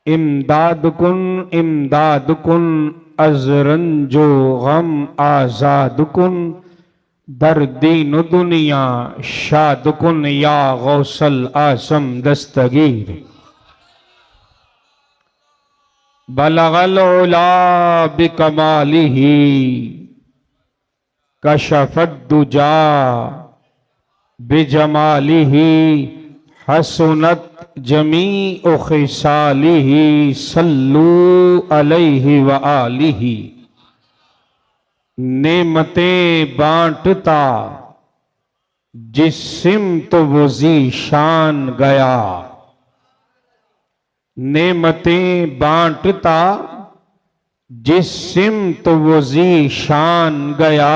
इमदाद कुन अजरंजो गम आजाद कुन दर्दीन दुनिया शाद कुन या गौसल आसम दस्तगीर बलगल उला बिकमालिही कशफत दुजा बिजमालिही हसनत जमी खिसालिही सल्लू अलैहि व आलिही। नेमतें बांटता जिस सिमत वो ज़ीशान गया, नेमतें बांटता जिस सिमत वो ज़ीशान गया,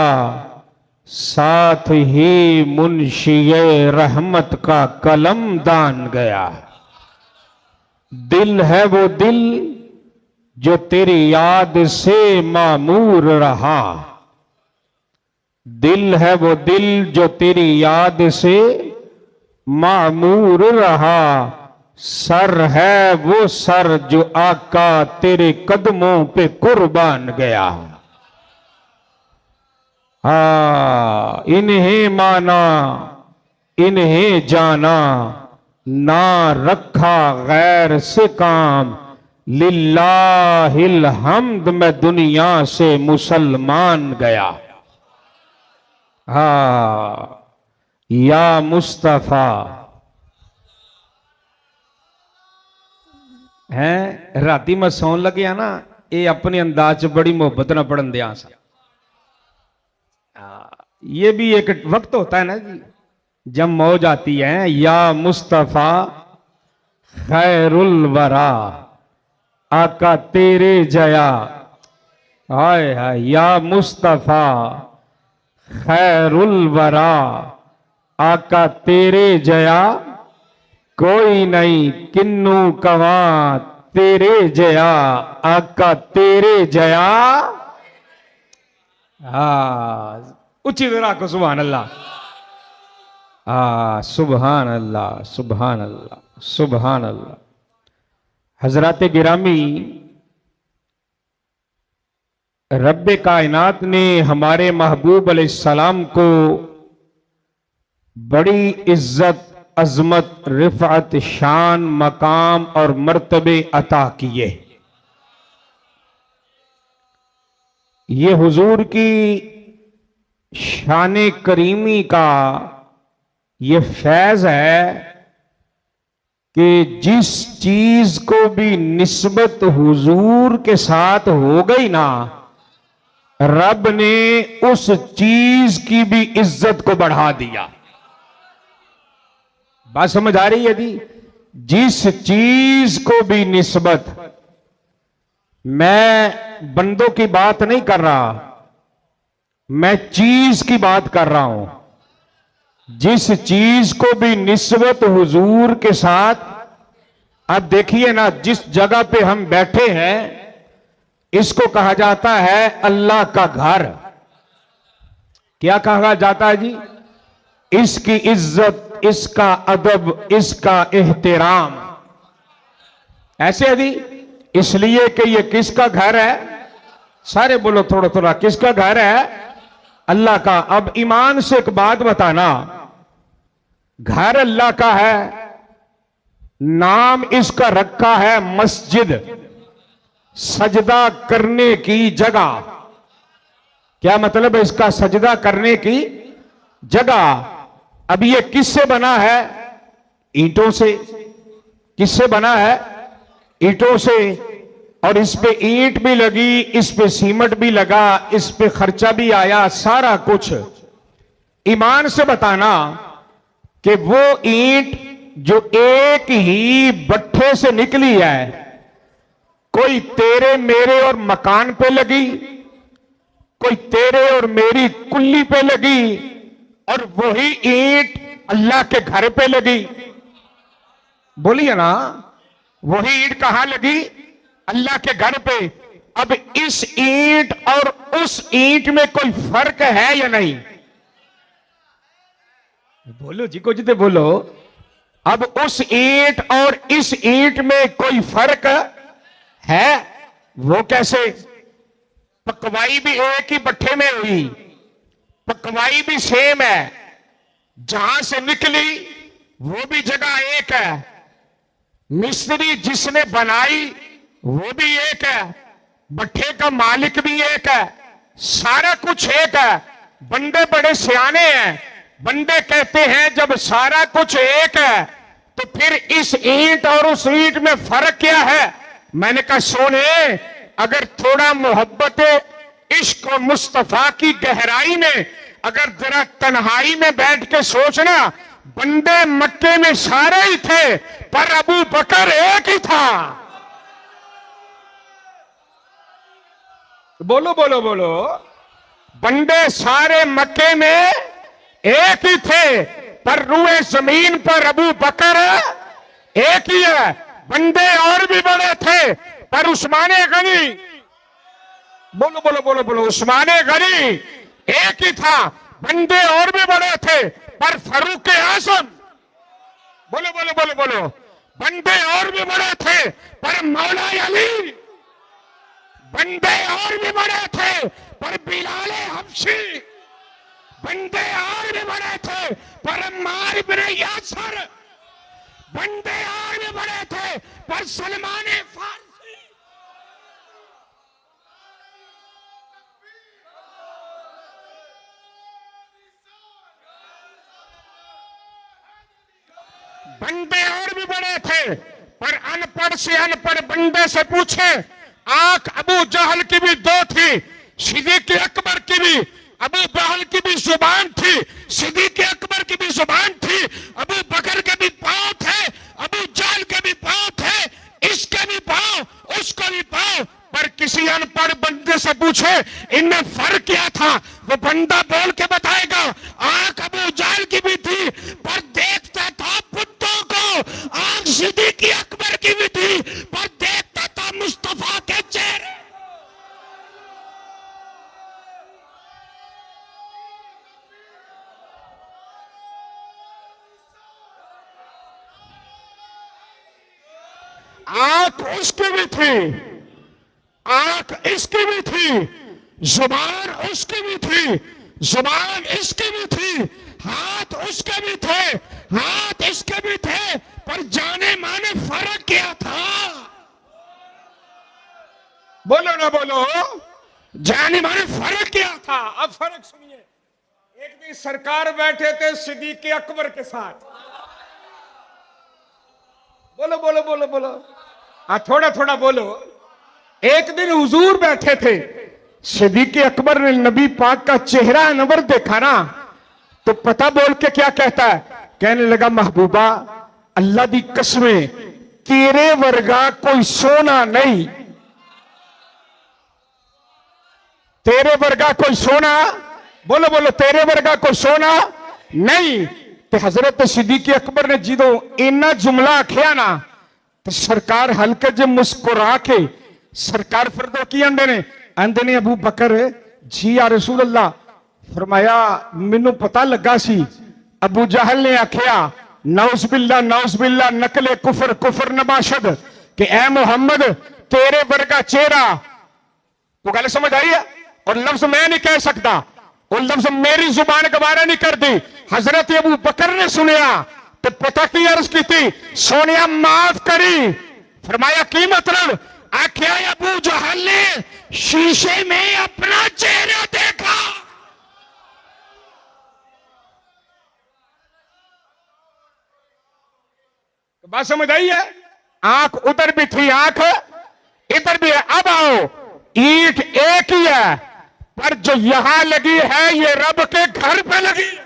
साथ ही मुंशिए रहमत का कलम दान गया। दिल है वो दिल जो तेरी याद से मामूर रहा, दिल है वो दिल जो तेरी याद से मामूर रहा। सर है वो सर जो आका तेरे कदमों पे कुर्बान गया। हाँ, इन्हें माना इन्हें जाना, ना रखा गैर से काम। लिल्लाहिल हम्द मैं दुनिया से मुसलमान गया। हाँ, या मुस्तफा है। राती मैं सौन लगे ना, ये अपने अंदाज बड़ी मोहब्बत न पढ़न दिया सा। ये भी एक वक्त होता है ना जी, जब मौज आती है। या मुस्तफा खैरुल वरा, आका तेरे जया। हाय हाय, या मुस्तफा खैरुल वरा, आका तेरे जया। कोई नहीं किन्नू कवा तेरे जया, आका तेरे जया। उच्ची तरह को सुभान अल्लाह। सुभान अल्लाह, सुभान अल्लाह, सुभान अल्लाह। हजरत गिरामी, रब्बे कायनात ने हमारे महबूब अलैहिस्सलाम को बड़ी इज्जत, अजमत, रिफअत, शान, मकाम और मर्तबे अता किए। ये हुजूर की शान करीमी का ये फैज है कि जिस चीज को भी निस्बत हुजूर के साथ हो गई ना, रब ने उस चीज की भी इज्जत को बढ़ा दिया। बात समझ आ रही है जी? जिस चीज को भी निस्बत, मैं बंदों की बात नहीं कर रहा, मैं चीज की बात कर रहा हूं। जिस चीज को भी निस्बत हुजूर के साथ, अब देखिए ना, जिस जगह पे हम बैठे हैं इसको कहा जाता है अल्लाह का घर। क्या कहा जाता है जी? इसकी इज्जत, इसका अदब, इसका एहतराम। ऐसे है जी, इसलिए कि ये किसका घर है? सारे बोलो थोड़ा थोड़ा, किसका घर है? अल्लाह का। अब ईमान से एक बात बताना, घर अल्लाह का है, नाम इसका रखा है मस्जिद, सजदा करने की जगह। क्या मतलब है इसका? सजदा करने की जगह। अब ये किससे बना है? ईंटों से। किससे बना है? ईंटों से। और इस पे ईंट भी लगी, इस पे सीमेंट भी लगा, इस पे खर्चा भी आया, सारा कुछ। ईमान से बताना कि वो ईंट जो एक ही भट्ठे से निकली है, कोई तेरे मेरे और मकान पे लगी, कोई तेरे और मेरी कुल्ली पे लगी, और वही ईंट अल्लाह के घर पे लगी। बोलिए ना, वही ईंट कहां लगी? अल्लाह के घर पे। अब इस ईंट और उस ईंट में कोई फर्क है या नहीं? बोलो जी, कुछ तो बोलो। अब उस ईंट और इस ईंट में कोई फर्क है वो कैसे? पकवाई भी एक ही भट्ठे में हुई, पकवाई भी सेम है, जहां से निकली वो भी जगह एक है, मिस्त्री जिसने बनाई वो भी एक है, भट्ठे का मालिक भी एक है, सारा कुछ एक है। बंदे बड़े सियाने हैं, बंदे कहते हैं जब सारा कुछ एक है तो फिर इस ईंट और उस ईंट में फर्क क्या है? मैंने कहा सोने, अगर थोड़ा मोहब्बत इश्क और मुस्तफा की गहराई में अगर जरा तन्हाई में बैठ के सोचना, बंदे मक्के में सारे ही थे पर अबू बकर एक ही था। बोलो बोलो बोलो। बंदे सारे मक्के में एक ही थे पर रुए जमीन पर अबू बकर एक ही है। बंदे और भी बड़े थे पर उस्माने गनी, बोलो बोलो बोलो बोलो, उस्माने गनी एक ही था। बंदे और भी बड़े थे पर फारूक आजम, बोलो बोलो बोलो बोलो, बंदे और भी बड़े थे पर मौला अली, बंदे और भी बड़े थे पर बिलाल हबशी, बंदे और भी बड़े थे पर अम्मार इब्न यासर, बंदे और भी बड़े थे पर सलमान फारसी। बंदे और भी बड़े थे पर अनपढ़ से अनपढ़ बंदे से पूछे, आंख अबू जहल की भी दो थी, सिद्दीक अकबर की भी, अबू बहल की भी जुबान थी, सिद्दीक अकबर की भी जुबान थी, अबू बकर के भी पांव थे, अबू जहल के भी पांव थे, इसके भी पांव, उसको भी पांव। पर किसी अनपढ़ बंदे से पूछे इनमें फर्क क्या था, वो बंदा बोल के बताएगा, आंख अबू जहल की भी थी पर देखता था पुत्तों को, आंख सिद्दीक अकबर की भी थी पर देखता था मुस्तफा के चेहरे। आंख उसकी भी थी, आंख इसकी भी थी, जुबान उसकी भी थी, जुबान इसकी भी थी, हाथ उसके भी थे, हाथ इसके भी थे, पर जाने माने फर्क क्या था? बोलो ना बोलो, जाने माने फर्क क्या था? अब फर्क सुनिए। एक दिन सरकार बैठे थे सिद्दीक अकबर के साथ, बोलो बोलो बोलो बोलो, थोड़ा थोड़ा बोलो। एक दिन हुजूर बैठे थे, सिद्दीक अकबर ने नबी पाक का चेहरा अनवर देखा ना, तो पता बोल के क्या कहता है? कहने लगा, महबूबा अल्लाह दी कसमें तेरे वर्गा कोई सोना नहीं, तेरे वर्गा कोई सोना, बोलो बोलो, तेरे वर्गा कोई सोना नहीं। तो हजरत सिद्दीक अकबर ने जो इन्ना जुमला आखिया ना, तो सरकार हल्के जे मुस्कुरा के सरकार फिर की आंदे ने अबू बकर जी या रसूल अल्लाह, फरमाया मैनू पता लगा सी अबू जहल ने आखिया नौज बिल्ला नकले कुफर कुफर नबाशद कि ए मोहम्मद तेरे वर्गा चेहरा, वो गल समझ आई है? और लफ्ज मैं नहीं कह सकता, वो लफ्ज मेरी जुबान गवारा नहीं करती। हजरत अबू बकर ने सुनिया तो पता की अर्ज की थी, सोनिया माफ करी। फरमाया की मतलब? आख्या अबू जहल ने शीशे में अपना चेहरा देखा। बात समझ आई है? आंख उधर भी थी, आंख इधर भी है। अब आओ, ईंट एक ही है पर जो यहां लगी है ये रब के घर पे लगी है।